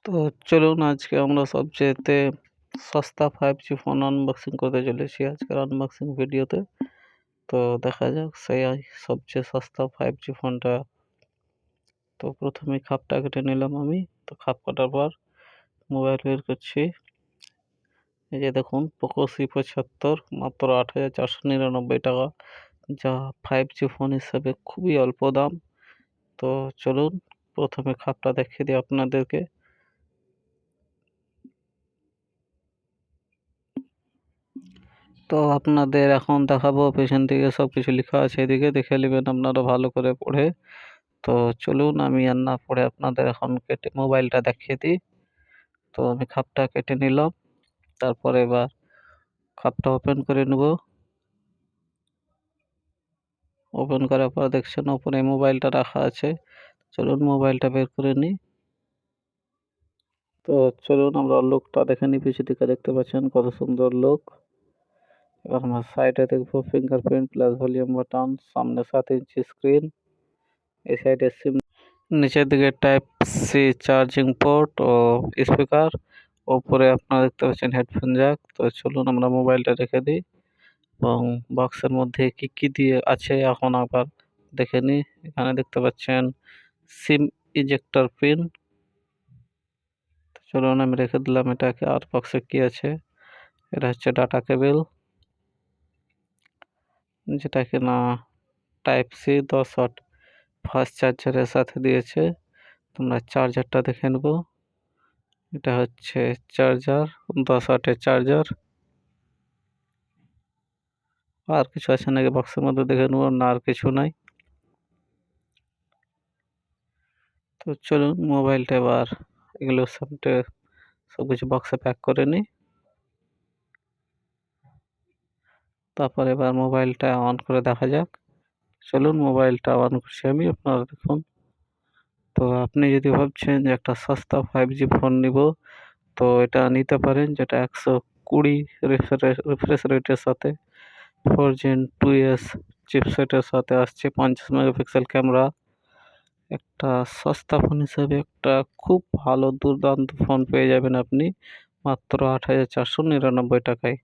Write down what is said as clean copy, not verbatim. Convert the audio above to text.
তো চলুন আজকে আমরা সবচেয়েতে সস্তা 5G ফোন আনবক্সিং করতে চলেছি আজকের আনবক্সিং ভিডিওতে। তো দেখা যাক সেই সবচেয়ে সস্তা 5G ফোনটা। তো প্রথমে খাপটা কেটে নিলাম আমি। তো খাপ কাটার পর মোবাইল বের করছি। এই যে দেখুন পোকো C75 মাত্র ৮,৪৯৯ টাকা, যা 5G ফোন হিসাবে খুবই অল্প দাম। তো চলুন প্রথমে খাপটা দেখিয়ে দিই আপনাদেরকে। তো আপনাদের এখন দেখাবো, পেছন দিকে সবকিছু লেখা আছে, এদিকে দেখে নেবেন আপনারা ভালো করে পড়ে। তো চলুন আমি আর না পড়ে আপনাদের এখন কেটে মোবাইলটা দেখিয়ে দিই। তো আমি খাপটা কেটে নিলাম, তারপরে এবার খাপটা ওপেন করে নেব। ওপেন করার পর দেখছেন ওপরে মোবাইলটা রাখা আছে। চলুন মোবাইলটা বের করে নিই। তো চলুন আমরা লুকটা দেখে নিই। পিছু দিকে দেখতে পাচ্ছেন কত সুন্দর লুক। এবার আমরা সাইডে দেখবো ফিঙ্গারপ্রিন্ট প্লাস ভলিউম বাটন, সামনে 7 ইঞ্চি স্ক্রিন, এই সাইডে সিম, নিচের দিকে টাইপ সি চার্জিং পোর্ট ও স্পিকার, ওপরে আপনারা দেখতে পাচ্ছেন হেডফোন জ্যাক। তো চলুন আমরা মোবাইলটা রেখে দিই এবং বক্সের মধ্যে কি কি দিয়ে আছে এখন আবার দেখে নিই। এখানে দেখতে পাচ্ছেন সিম ইজেক্টর পিন। চলুন আমি রেখে দিলাম এটাকে। আর বক্সে কি আছে, এটা হচ্ছে ডাটা কেবল, যেটা কিনা টাইপ সি 10 ওয়াট ফাস্ট চার্জারের সাথে দিয়েছে। তোমরা চার্জারটা দেখে নেবো। এটা হচ্ছে চার্জার, 10 ওয়াটের চার্জার। আর কিছু আছে নাকি বক্সের মধ্যে দেখে নেবো, না আর কিছু নাই। তো চলুন মোবাইলটা এবার এগুলো সবকিছু বক্সে প্যাক করে নিই। তারপর এবার মোবাইলটা অন করে দেখা যাক। চলুন মোবাইলটা অন করছি আমি, আপনারা দেখুন। তো আপনি যদি ভাবছেন যে একটা সস্তা 5G ফোন নিব, তো এটা নিতে পারেন, যেটা 120 রিফ্রেশ রেটের সাথে 4Gen 2S চিপসেটের সাথে আসছে, 50 মেগাপিক্সেল ক্যামেরা। একটা সস্তা ফোন হিসেবে একটা খুব ভালো দুর্দান্ত ফোন পেয়ে যাবেন আপনি মাত্র ৮,৪৯৯ টাকায়।